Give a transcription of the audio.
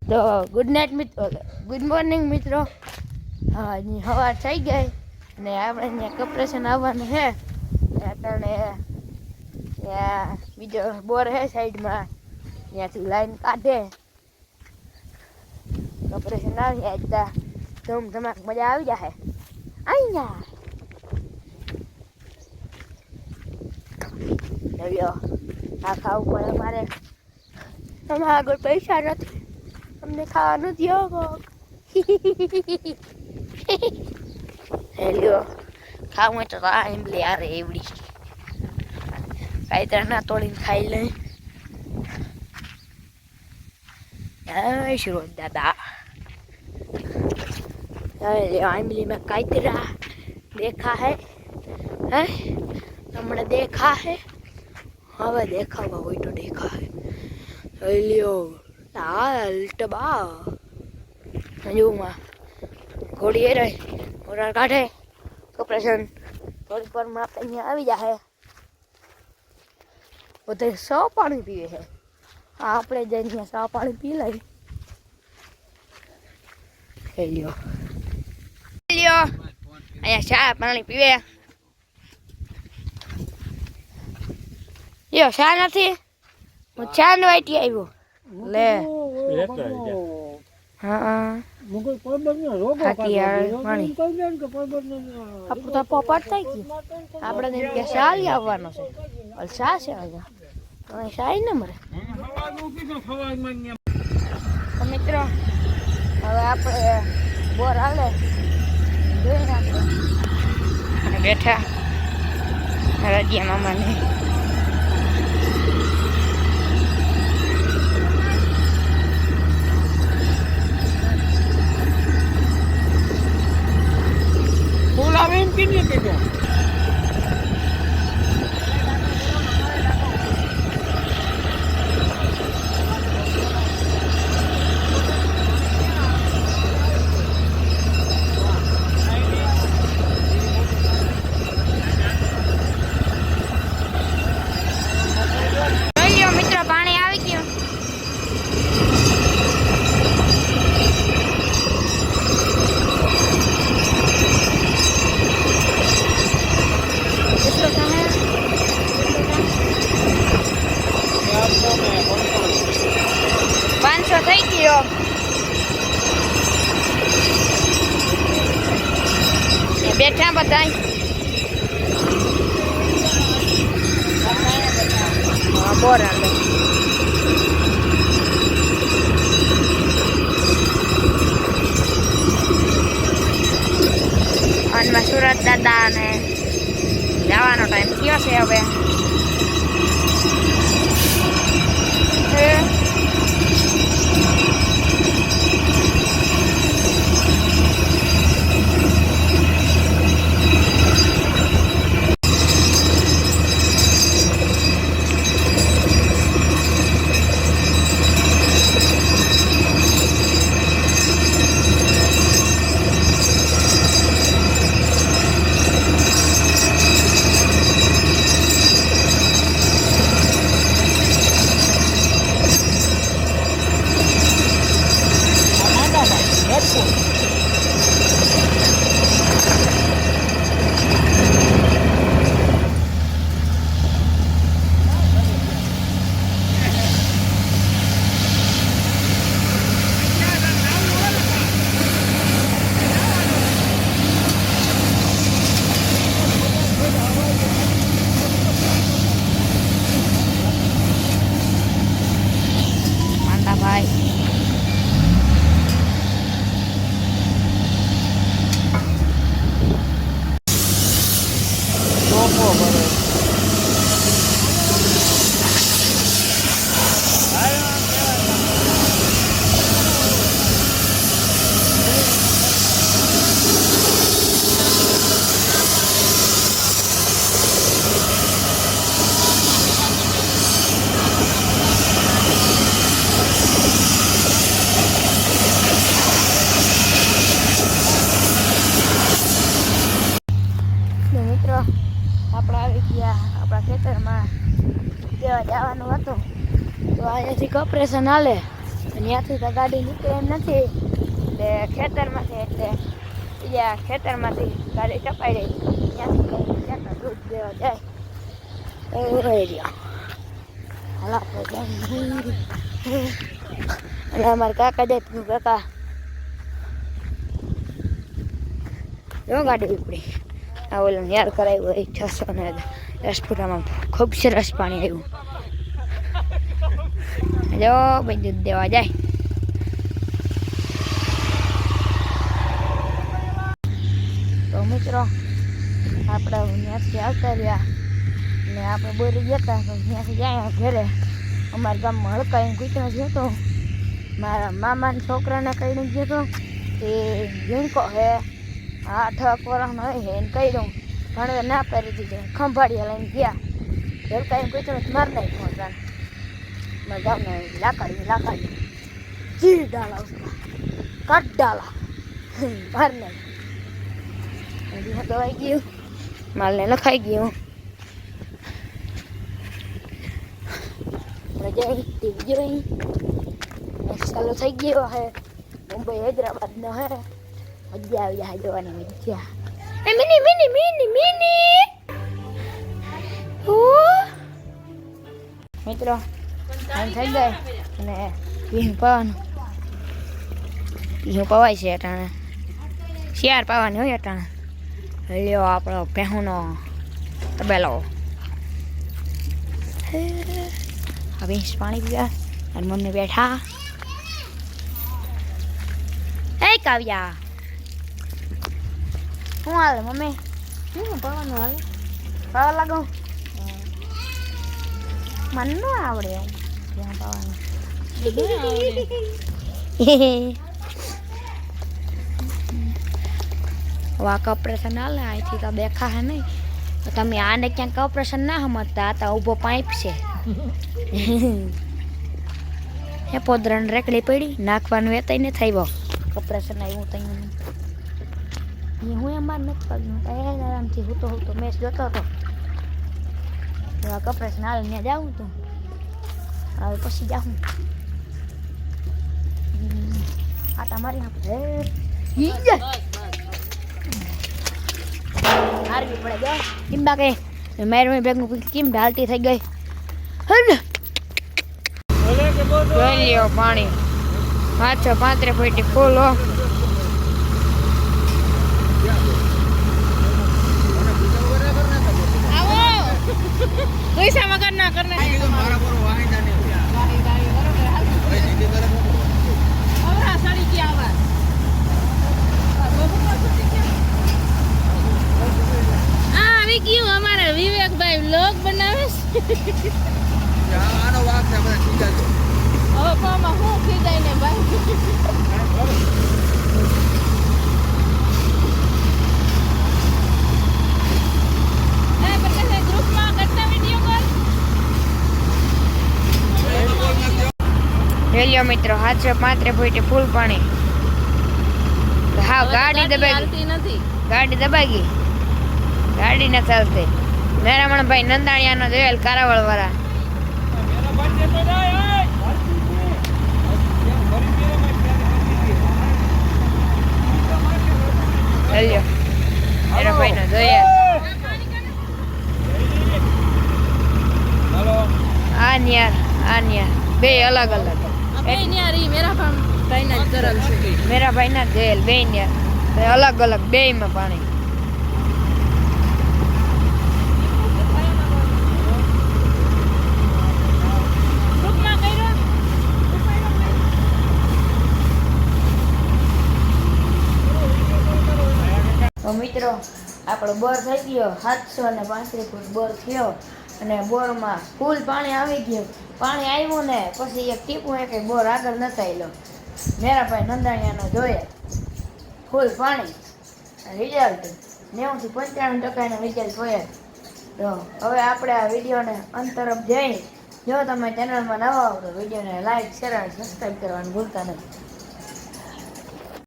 તો good night મિત્રો, good morning મિત્રો. હા સવાર થઈ ગઈ ને આપણે અહીંયા કપરેશન આવવાનું છે. આપણે બીજો બોર છે સાઈડમાં, ત્યાંથી લાઈન કાઢે કપરેશન આવી જાય ધૂમ ધમાક મજા આવી જાય. અહીંયા આ ખાવું પડે મારે. તમારા આગળ પૈસા નથી, અમને ખાવાનું દો. હેલ્યો ખાવું હોય તો એમ લે યાર એવડી કાંઈ ના તોડીને ખાઈ લઈ. જય શ્રી દાદા. आमली में कायतरा देखा है हमने देखा है હવે દેખાવા હોય તો દેખા હે લ્યો અલ્ટબા હજુમાં ઘોડી એ રહી ઘોડા કાઢે કપરેશન થોડી પર માં અહીંયા આવી જાય. બધે સૌ પાણી પીવે છે. આપણે જઈને સૌ પાણી પી લઈ. લ્યો અહીંયા ચા પાણી પીવે. યો ચા નથી, હું ચા નો વાટી આવ્યો. લે હા મુગલ પરબત નો રોગો પાણી આપણું તો પોપટ થઈ ગયું. આપણે કે ચા લઈ આવવાનો છે. ચા છે અહીંયા ચા ને મળે. મિત્રો હવે આપણે બોર હાલે જોઈ નાખો. બેઠા રજિયા મામાને ફૂલ આવે એમ કે નહીં કે થઈ ગયો. બેઠા બધા બોર હાલે. આનમાં સુરત દાદા ને જવાનો ટાઈમ થયો છે હવે. આપણે આવી ગયા આપણા ખેતરમાં દેવા જવાનું હતું તો અહીંયાથી કપરેશન હાલે ત્યાંથી તો ગાડી નીકળે એમ નથી એટલે ખેતરમાંથી એટલે બીજા ખેતરમાંથી ગાડી ટપાઈ રહી ત્યાંથી ત્યાંના દૂધ દેવા જાય હાલ આપણે અને અમારા કાકા જાય તું કાકા જો ગાડી ઉપડી આ ઓલો યાર કરાવ્યું હોય 600 ને 10 ફૂટામાં ખૂબ સરસ પાણી આવ્યું જો ભાઈ દૂધ દેવા જાય તો મિત્રો આપણે ત્યાંથી આવતા રહ્યા ને આપણે બોરી ગયા હતા ત્યાંથી જાય ઘરે અમારા ગામમાં હળકાઈને કૂતરો ગયો હતો મારા મામાના છોકરાને કહીને ગયો હતો એ ઝીણકો હે 8 વર્ષનો હોય એને કહી દઉં ભણવે ના પાડી દીધો ખંભાળીયા લઈને ગયા હળકાઈને કૂતરો માર નાખ્યો ત્રણ मैं गाँव में लाकड़ी चीर डाला उसका काट डाला मारने दवाई गई मारने लखाई गई हूँ सालों थी गयो है मुंबई हैदराबाद नो है मजा आई है जवानी मजा मिनी मिनी मिनी मिनी मित्रों આમ થઈ ગઈ અને ભીંગ પવાય છે અટાણે શિયાર પાવાની હોય અટાણે લ્યો આપણો ભેહુનો તબેલો હવે પાણી પીવા અને મમ્મી બેઠા એ કાવ્યા શું હાલે મમ્મી શું પાવાનું હાલે પાવા લાગો મને ન આવડે ત્યાં પાવાનું વાક ઓપરેશન હાલે અહીંથી તો દેખા હે નહીં તો તમે આને ક્યાંક ઓપરેશન ના સમજતા આ તો ઊભો પાઇપ છે હે પોદરણ રેકડી પડી નાખવાનું વેતાઈ ને થઈ બહુ ઓપરેશન આવ્યું ત્યાં હું અમાર નથી પગનું આરામથી હું તો મેચ જોતો હતો ઓપરેશન હાલ ને જાઉં તો હવે પછી જાઉં આ તમારી હારવી પડે જાય કેમ બાકે મેરમી બેગનું કેમ ઢાલતી થઈ ગઈ જોઈ લ્યો પાણી 535 ફૂટ ફૂલ હો પૈસા વગર ના કરને મારા પર વાહિદા ને વાહિદાની બરોબર હાલ ઓરા સાડી की आवाज આ આવી ગયું અમારા વિવેકભાઈ વ્લોગ બનાવે છે આનો વાક છે બધા ઠીક છે હવે પામાં હું ખીજાય ને ભાઈ હેલ્યો મિત્રો 735 ફૂટ ફૂલ પાણી હા ગાડી દબાઈ નથી ગાડી દબાઈ ગઈ ગાડી ન ચાલતી મેરામણ ભાઈ નંદાણીયાનો જોયેલ કારાવળ વાળા હેલ્યો મેરા ભાઈ નો જોયેલ આન્યા બે અલગ અલગ મેરા ભાઈ ના જેલ બે અલગ અલગ બે માં પાણી તો મિત્રો આપણો બોર થઈ ગયો 735 ફૂટ બોર થયો અને બોરમાં ફૂલ પાણી આવી ગયું પાણી આવ્યું ને પછી એક ટીપું એક બોર આગળ નતા આવેલો મેરા ભાઈ નંદાણીયાનો જોયા ફૂલ પાણી રિઝલ્ટ 90 થી 95% રિઝલ્ટ હોય તો હવે આપણે આ વિડીયોને અંત તરફ જઈ જો તમે ચેનલમાં નવા હો તો વિડીયોને લાઈક શેર અને સબસ્ક્રાઈબ કરવાનું ભૂલતા નહીં